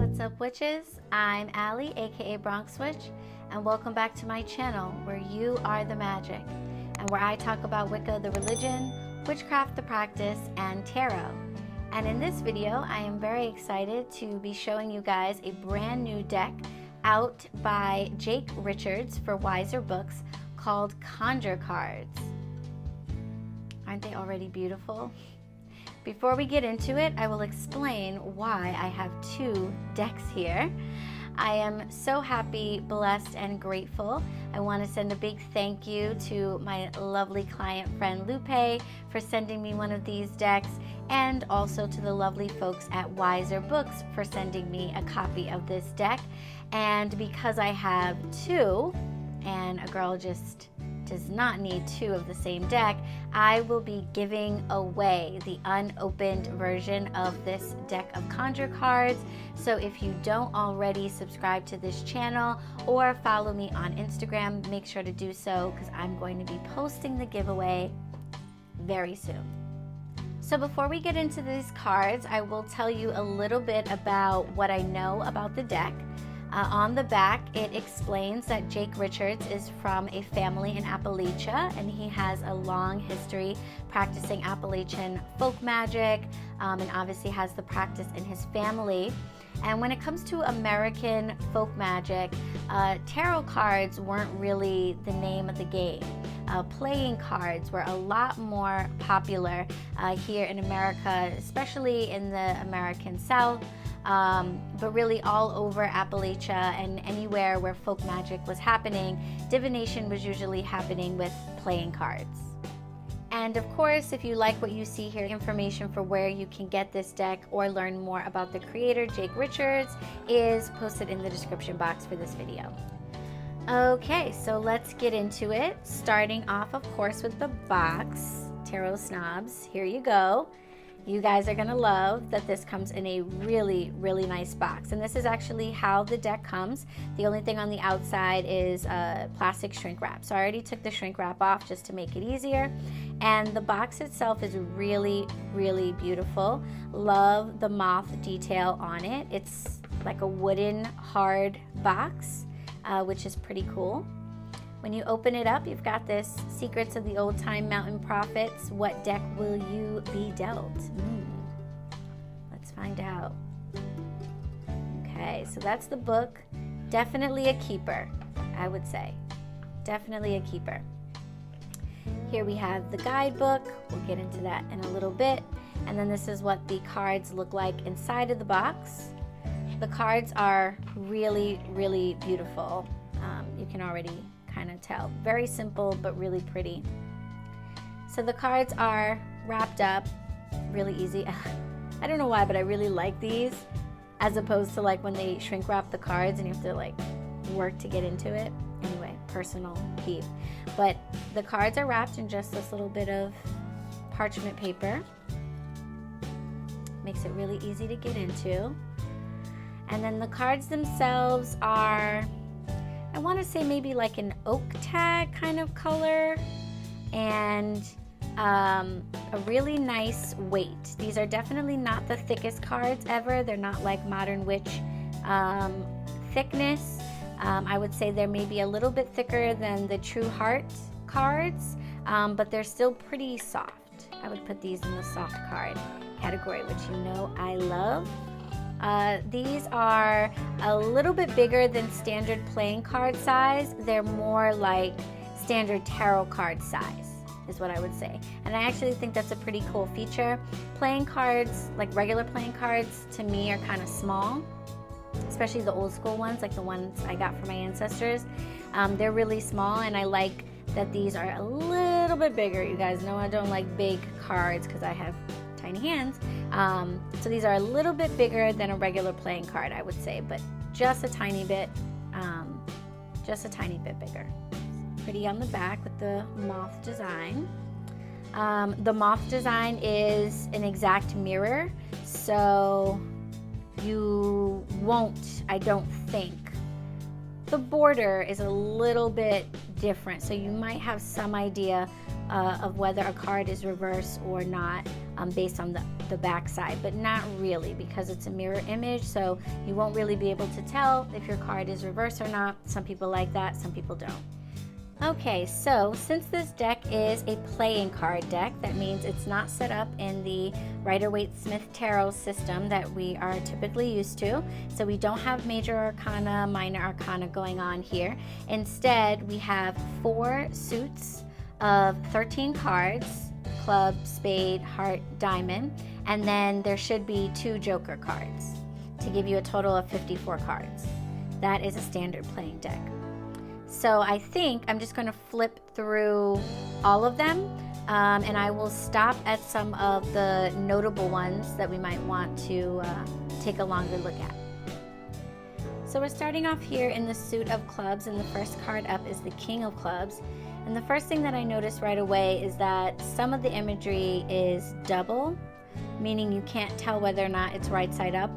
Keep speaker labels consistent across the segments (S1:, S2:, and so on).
S1: What's up, witches? I'm Allie, aka BronxWitch, and welcome back to my channel where you are the magic, and where I talk about Wicca the religion, witchcraft the practice, and tarot. And in this video, I am very excited to be showing you guys a brand new deck out by Jake Richards for Wiser Books called Conjure cards. Aren't they already beautiful? Before we get into it, I will explain why I have two decks here. I am so happy, blessed, and grateful. I want to send a big thank you to my lovely client friend Lupe for sending me one of these decks, and also to the lovely folks at Wiser Books for sending me a copy of this deck. And because I have two, and a girl just does not need two of the same deck, I will be giving away the unopened version of this deck of Conjure cards. So if you don't already subscribe to this channel or follow me on Instagram, make sure to do so, because I'm going to be posting the giveaway very soon. So before we get into these cards, I will tell you a little bit about what I know about the deck. On the back, it explains that Jake Richards is from a family in Appalachia, and he has a long history practicing Appalachian folk magic, and obviously has the practice in his family. And when it comes to American folk magic, tarot cards weren't really the name of the game. Playing cards were a lot more popular here in America, especially in the American South. But really all over Appalachia and anywhere where folk magic was happening, divination was usually happening with playing cards. And of course, if you like what you see here, information for where you can get this deck or learn more about the creator, Jake Richards, is posted in the description box for this video. Okay, so let's get into it. Starting off, of course, with the box. Tarot snobs, here you go. You guys are gonna love that this comes in a really, really nice box. And this is actually how the deck comes. The only thing on the outside is plastic shrink wrap. So I already took the shrink wrap off just to make it easier. And the box itself is really, really beautiful. Love the moth detail on it. It's like a wooden hard box, which is pretty cool. When you open it up, you've got this Secrets of the Old Time Mountain Prophets. What deck will you be dealt? Let's find out. Okay, so that's the book. Definitely a keeper, I would say. Definitely a keeper. Here we have the guidebook. We'll get into that in a little bit. And then this is what the cards look like inside of the box. The cards are really, really beautiful. You can already kind of tell. Very simple, but really pretty. So the cards are wrapped up really easy. I don't know why, but I really like these, as opposed to like when they shrink wrap the cards and you have to like work to get into it. Anyway, personal peeve. But the cards are wrapped in just this little bit of parchment paper. Makes it really easy to get into. And then the cards themselves are, I want to say maybe like an oak tag kind of color, and a really nice weight. These are definitely not the thickest cards ever. They're not like Modern Witch thickness. I would say they're maybe a little bit thicker than the True Heart cards, but they're still pretty soft. I would put these in the soft card category, which you know I love. These are a little bit bigger than standard playing card size. They're more like standard tarot card size, is what I would say. And I actually think that's a pretty cool feature. Playing cards, like regular playing cards, to me are kind of small, especially the old school ones, like the ones I got from my ancestors. They're really small, and I like that these are a little bit bigger. You guys know I don't like big cards because I have tiny hands. So these are a little bit bigger than a regular playing card, I would say, but just a tiny bit bigger. Pretty on the back with the moth design. The moth design is an exact mirror, so you won't, I don't think. The border is a little bit different, so you might have some idea of whether a card is reversed or not. based on the back side, but not really, because it's a mirror image, so you won't really be able to tell if your card is reversed or not. Some people like that, some people don't. Okay, so since this deck is a playing card deck, that means it's not set up in the Rider-Waite-Smith Tarot system that we are typically used to. So we don't have major arcana, minor arcana going on here. Instead, we have 4 suits of 13 cards: club, spade, heart, diamond, and then there should be 2 joker cards to give you a total of 54 cards. That is a standard playing deck. So I think I'm just going to flip through all of them, and I will stop at some of the notable ones that we might want to take a longer look at. So we're starting off here in the suit of clubs, and the first card up is the King of Clubs. And the first thing that I noticed right away is that some of the imagery is double, meaning you can't tell whether or not it's right side up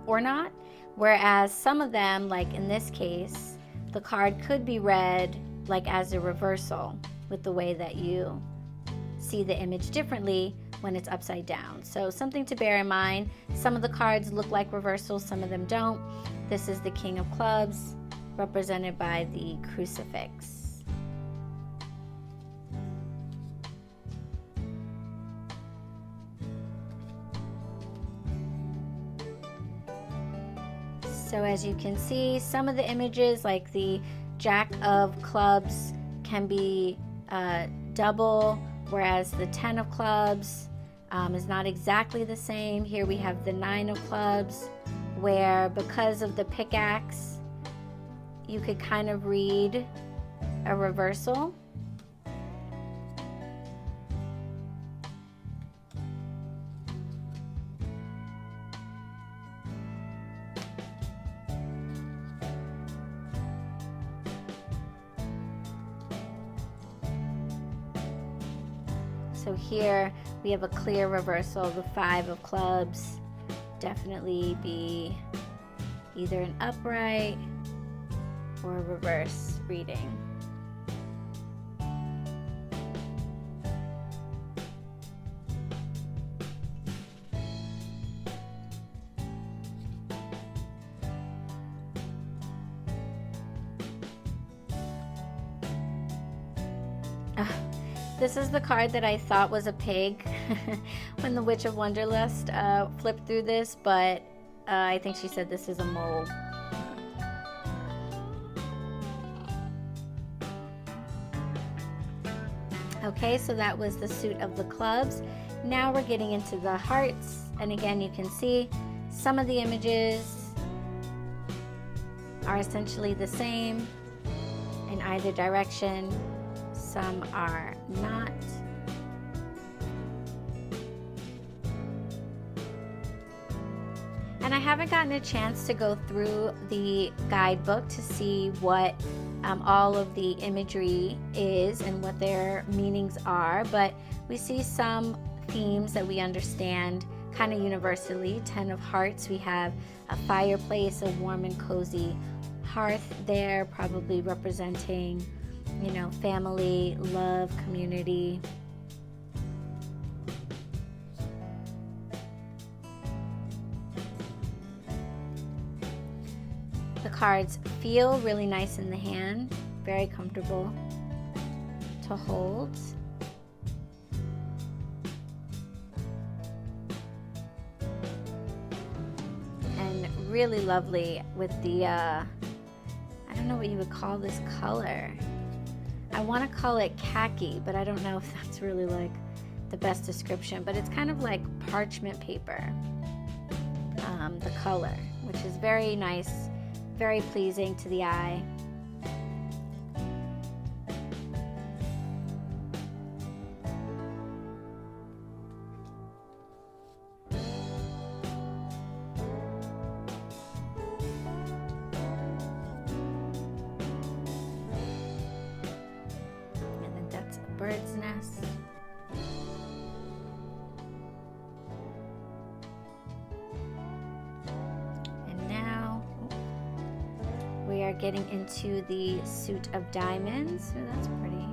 S1: or not, whereas some of them, like in this case, the card could be read like as a reversal, with the way that you see the image differently when it's upside down. So something to bear in mind. Some of the cards look like reversals, some of them don't. This is the King of Clubs, represented by the crucifix. So as you can see, some of the images, like the Jack of Clubs, can be double, whereas the 10 of Clubs is not exactly the same. Here we have the 9 of Clubs, where because of the pickaxe, you could kind of read a reversal. So here we have a clear reversal. The 5 of Clubs definitely be either an upright or a reverse reading. This is the card that I thought was a pig when the Witch of Wonderlust flipped through this, but I think she said this is a mole. Okay, so that was the suit of the clubs. Now we're getting into the hearts, and again you can see some of the images are essentially the same in either direction. Some are not. And I haven't gotten a chance to go through the guidebook to see what all of the imagery is and what their meanings are, but we see some themes that we understand kind of universally. 10 of Hearts, we have a fireplace, a warm and cozy hearth there, probably representing, you know, family, love, community. The cards feel really nice in the hand, very comfortable to hold. And really lovely with the, I don't know what you would call this color. I want to call it khaki, but I don't know if that's really like the best description, but it's kind of like parchment paper, the color, which is very nice, very pleasing to the eye. Bird's nest. And now we are getting into the suit of diamonds. So that's pretty.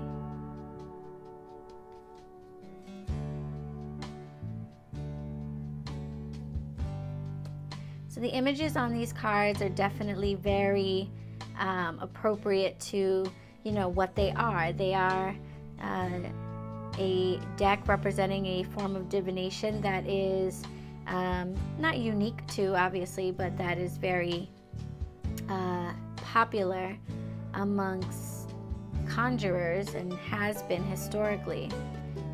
S1: So the images on these cards are definitely very appropriate to, you know, what they are. They are a deck representing a form of divination that is not unique to, obviously, but that is very popular amongst conjurers and has been historically.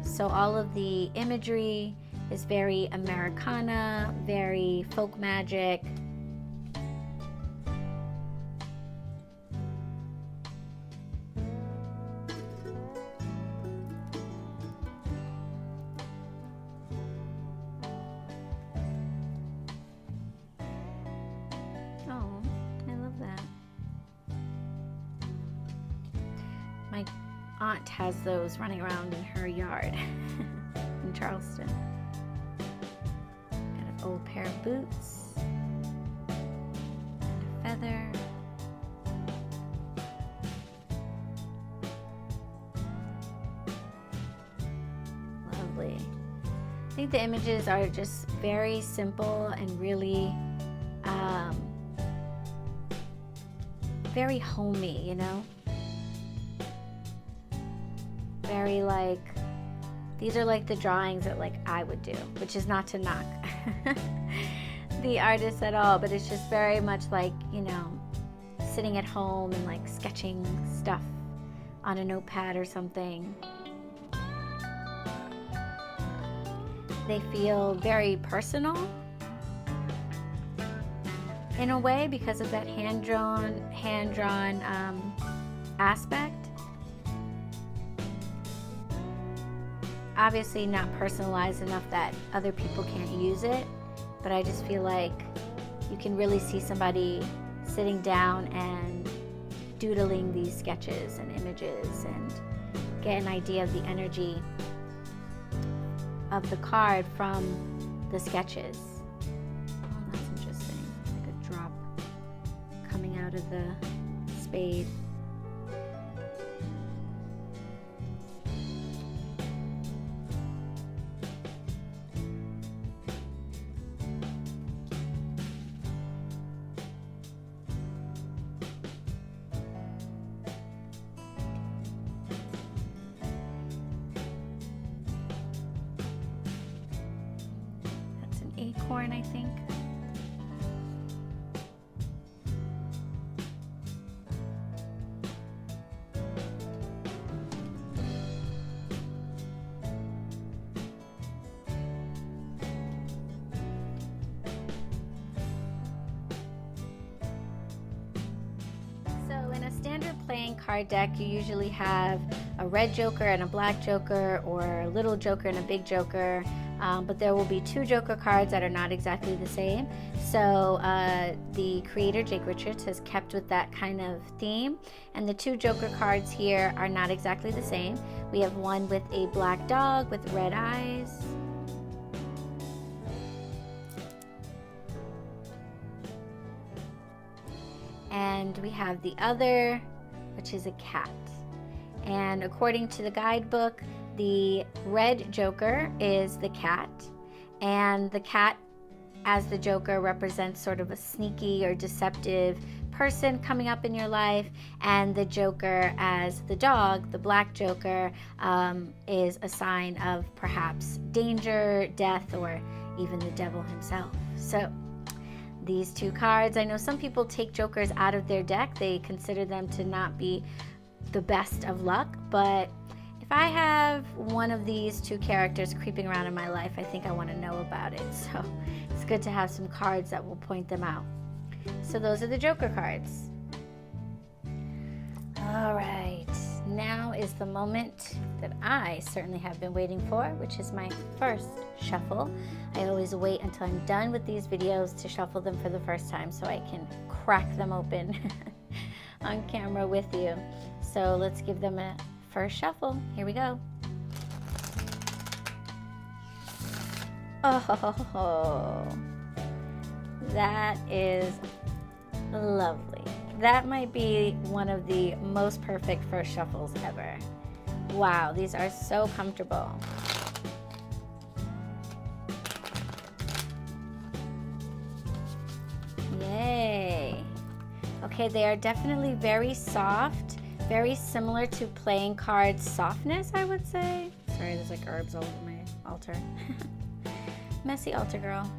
S1: So all of the imagery is very Americana, very folk magic. Oh, I love that. My aunt has those running around in her yard in Charleston. Got an old pair of boots and a feather. Lovely. I think the images are just very simple and really very homey, you know? Very like, these are like the drawings that like I would do, which is not to knock the artist at all, but it's just very much like, you know, sitting at home and like sketching stuff on a notepad or something. They feel very personal in a way because of that hand-drawn aspect. Obviously not personalized enough that other people can't use it, but I just feel like you can really see somebody sitting down and doodling these sketches and images and get an idea of the energy of the card from the sketches. Oh, that's interesting. Like a drop coming out of the spade. Acorn, I think. So in a standard playing card deck, you usually have a red joker and a black joker, or a little joker and a big joker. But there will be two joker cards that are not exactly the same. So the creator, Jake Richards, has kept with that kind of theme. And the two joker cards here are not exactly the same. We have one with a black dog with red eyes. And we have the other, which is a cat. And according to the guidebook, the red joker is the cat, and the cat as the joker represents sort of a sneaky or deceptive person coming up in your life, and the joker as the dog, the black joker, is a sign of perhaps danger, death, or even the devil himself. So these two cards, I know some people take jokers out of their deck. They consider them to not be the best of luck, but if I have one of these two characters creeping around in my life, I think I want to know about it. So it's good to have some cards that will point them out. So those are the joker cards. All right, now is the moment that I certainly have been waiting for, which is my first shuffle. I always wait until I'm done with these videos to shuffle them for the first time so I can crack them open on camera with you. So let's give them a first shuffle. Here we go. Oh, that is lovely. That might be one of the most perfect first shuffles ever. Wow, these are so comfortable. Okay, they are definitely very soft, very similar to playing cards softness, I would say. Sorry, there's like herbs all over my altar. Messy altar girl.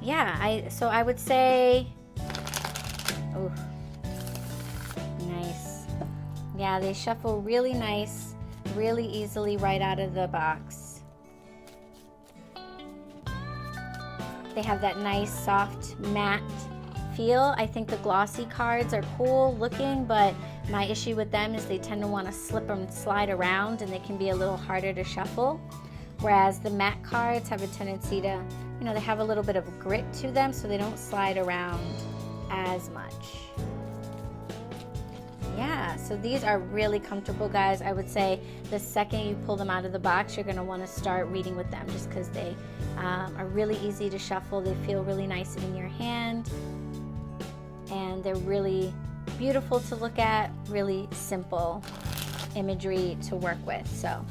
S1: Yeah, so I would say, oh, nice. Yeah, they shuffle really nice, really easily right out of the box. They have that nice soft matte feel. I think the glossy cards are cool looking, but my issue with them is they tend to want to slip and slide around, and they can be a little harder to shuffle. Whereas the matte cards have a tendency to, you know, they have a little bit of grit to them, so they don't slide around as much. Yeah, so these are really comfortable, guys. I would say the second you pull them out of the box, you're going to want to start reading with them, just because they are really easy to shuffle. They feel really nice in your hand, and they're really beautiful to look at, really simple imagery to work with. So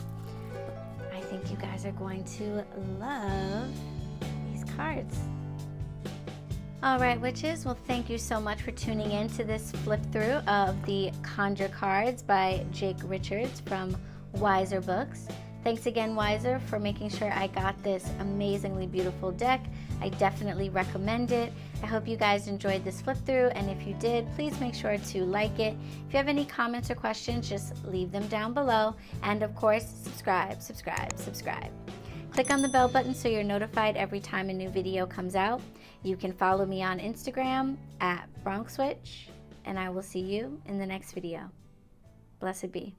S1: I think you guys are going to love these cards. All right, witches, well, thank you so much for tuning in to this flip through of the Conjure cards by Jake Richards from Wiser Books. Thanks again, Wiser, for making sure I got this amazingly beautiful deck. I definitely recommend it. I hope you guys enjoyed this flip through, and if you did, please make sure to like it. If you have any comments or questions, just leave them down below. And of course, subscribe. Click on the bell button so you're notified every time a new video comes out. You can follow me on Instagram at BronxWitch, and I will see you in the next video. Blessed be.